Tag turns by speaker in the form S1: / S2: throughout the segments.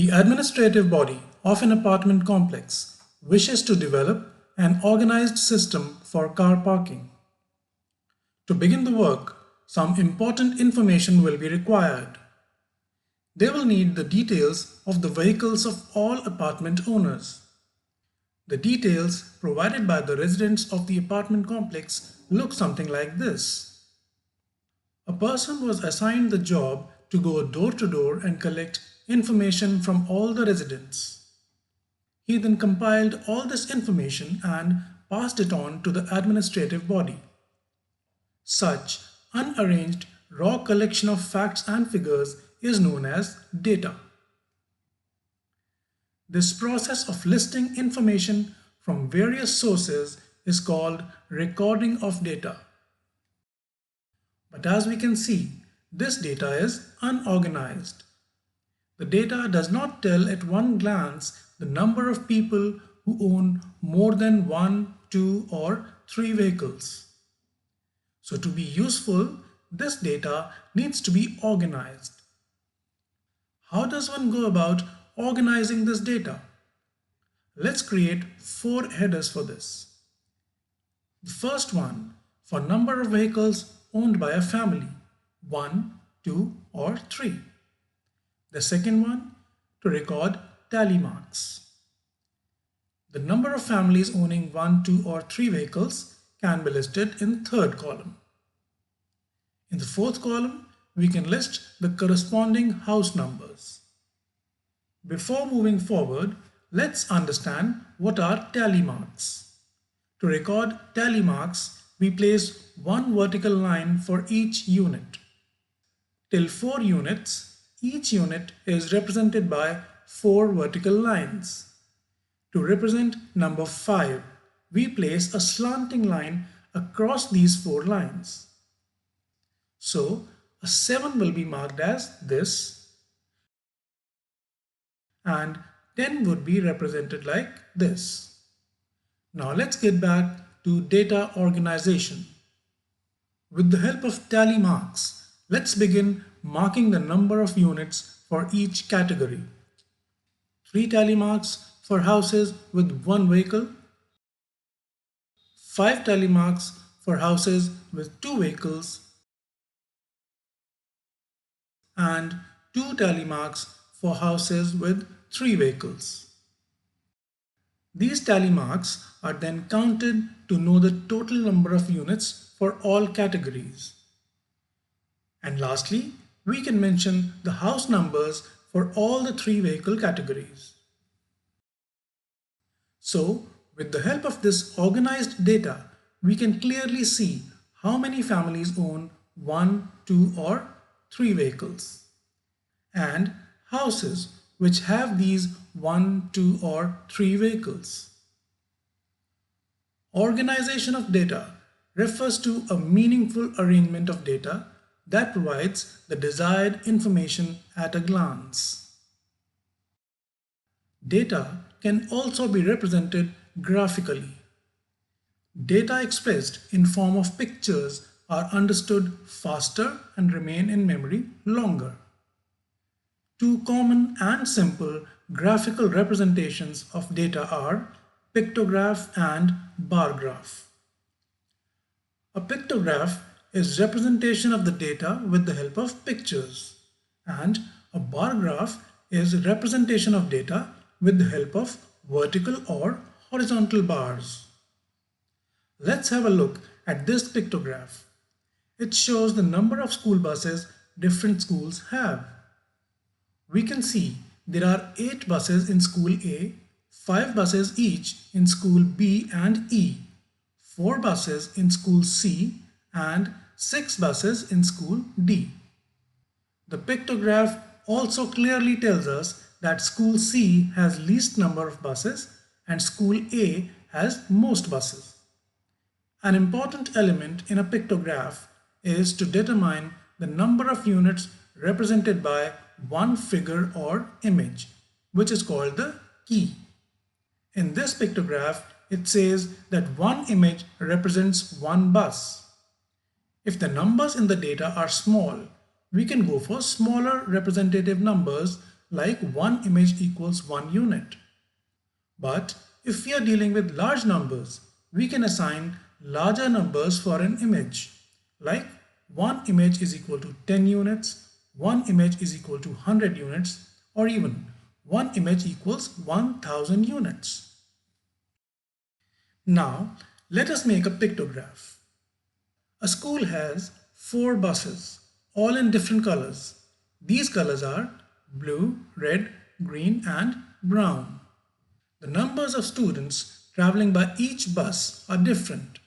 S1: The administrative body of an apartment complex wishes to develop an organized system for car parking. To begin the work, some important information will be required. They will need the details of the vehicles of all apartment owners. The details provided by the residents of the apartment complex look something like this. A person was assigned the job to go door to door and collect information from all the residents. He then compiled all this information and passed it on to the administrative body. Such unarranged raw collection of facts and figures is known as data. This process of listing information from various sources is called recording of data. But as we can see, this data is unorganized. The data does not tell at one glance the number of people who own more than 1, 2, or 3 vehicles. So to be useful, this data needs to be organized. How does one go about organizing this data? Let's create 4 headers for this. The first one for number of vehicles owned by a family, 1, 2, or 3. The second one to record tally marks. The number of families owning 1, 2, or 3 vehicles can be listed in third column. In the fourth column, we can list the corresponding house numbers. Before moving forward, let's understand what are tally marks. To record tally marks, we place one vertical line for each unit. Till 4 units, each unit is represented by 4 vertical lines. To represent number 5, we place a slanting line across these 4 lines. So, a 7 will be marked as this, and 10 would be represented like this. Now let's get back to data organization. With the help of tally marks, let's begin marking the number of units for each category. 3 tally marks for houses with 1 vehicle, 5 tally marks for houses with 2 vehicles, and 2 tally marks for houses with 3 vehicles. These tally marks are then counted to know the total number of units for all categories. And lastly, we can mention the house numbers for all the 3 vehicle categories. So, with the help of this organized data, we can clearly see how many families own 1, 2, or 3 vehicles, and houses which have these 1, 2, or 3 vehicles. Organization of data refers to a meaningful arrangement of data that provides the desired information at a glance. Data can also be represented graphically. Data expressed in form of pictures are understood faster and remain in memory longer. 2 common and simple graphical representations of data are pictograph and bar graph. A pictograph is representation of the data with the help of pictures, and a bar graph is representation of data with the help of vertical or horizontal bars. Let's have a look at this pictograph. It shows the number of school buses different schools have. We can see there are 8 buses in school A, 5 buses each in school B and E, 4 buses in school C, and 6 buses in school D. The pictograph also clearly tells us that school C has least number of buses and school A has most buses. An important element in a pictograph is to determine the number of units represented by one figure or image, which is called the key. In this pictograph, it says that one image represents one bus. If the numbers in the data are small, we can go for smaller representative numbers like one image equals 1 unit. But if we are dealing with large numbers, we can assign larger numbers for an image, like one image is equal to 10 units, one image is equal to 100 units, or even one image equals 1000 units. Now, let us make a pictograph. A school has 4 buses, all in different colors. These colors are blue, red, green, and brown. The numbers of students traveling by each bus are different.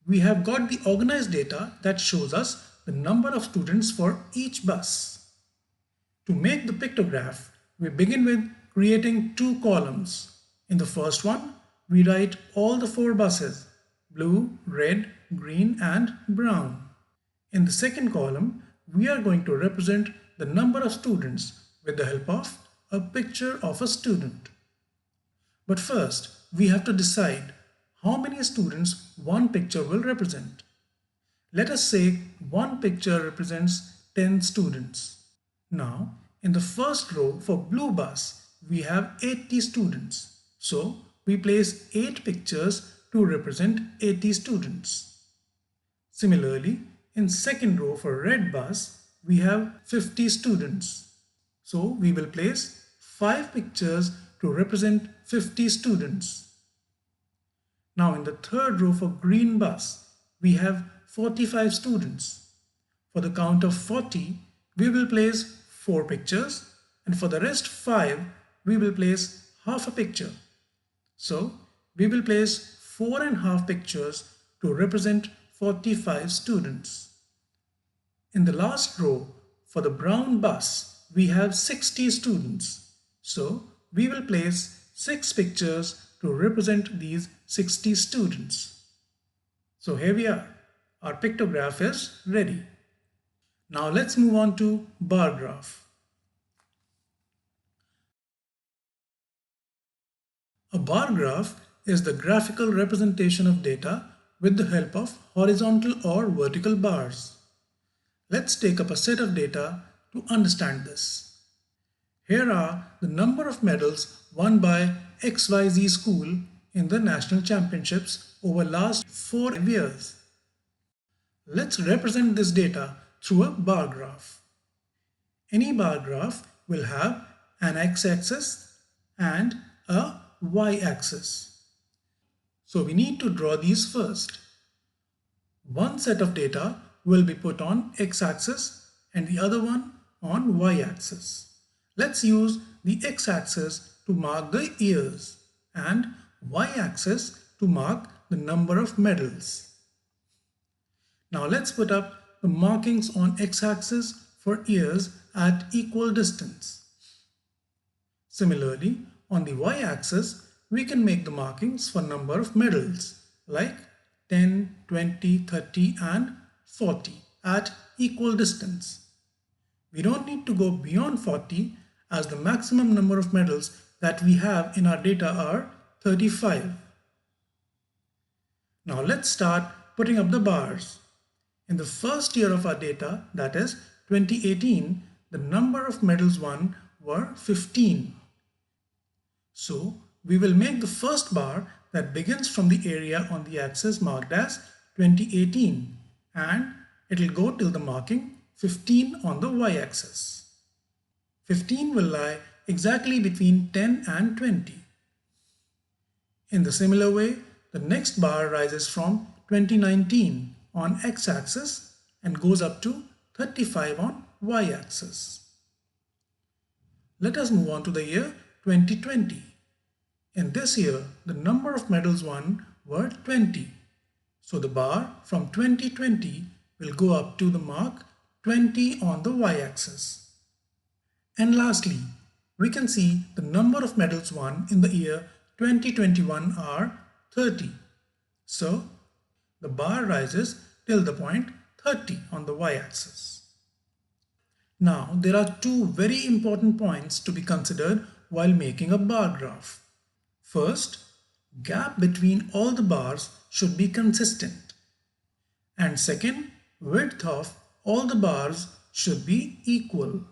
S1: We have got the organized data that shows us the number of students for each bus. To make the pictograph, we begin with creating 2 columns. In the first one, we write all the 4 buses, blue, red, green, and brown. In the second column, we are going to represent the number of students with the help of a picture of a student. But first, we have to decide how many students one picture will represent. Let us say one picture represents 10 students. Now, in the first row for blue bus, we have 80 students. So, we place 8 pictures to represent 80 students. Similarly, in second row for red bus, we have 50 students. So, we will place 5 pictures to represent 50 students. Now, in the third row for green bus, we have 45 students. For the count of 40, we will place 4 pictures, and for the rest 5, we will place half a picture. So, we will place 4.5 pictures to represent 45 students. In the last row, for the brown bus, we have 60 students. So, we will place 6 pictures to represent these 60 students. So here we are. Our pictograph is ready. Now let's move on to bar graph. A bar graph is the graphical representation of data with the help of horizontal or vertical bars. Let's take up a set of data to understand this. Here are the number of medals won by XYZ school in the national championships over last 4 years. Let's represent this data through a bar graph. Any bar graph will have an x-axis and a y-axis. So we need to draw these first. One set of data will be put on x-axis and the other one on y-axis. Let's use the x-axis to mark the years and y-axis to mark the number of medals. Now let's put up the markings on x-axis for years at equal distance. Similarly, on the y-axis, we can make the markings for number of medals like 10, 20, 30 and 40 at equal distance. We don't need to go beyond 40 as the maximum number of medals that we have in our data are 35. Now let's start putting up the bars. In the first year of our data, that is 2018, the number of medals won were 15. So we will make the first bar that begins from the area on the axis marked as 2018 and it will go till the marking 15 on the y-axis. 15 will lie exactly between 10 and 20. In the similar way, the next bar rises from 2019 on x-axis and goes up to 35 on y-axis. Let us move on to the year 2020. In this year, the number of medals won were 20. So the bar from 2020 will go up to the mark 20 on the y-axis. And lastly, we can see the number of medals won in the year 2021 are 30. So the bar rises till the point 30 on the y-axis. Now there are 2 very important points to be considered while making a bar graph. First, gap between all the bars should be consistent. And second, width of all the bars should be equal.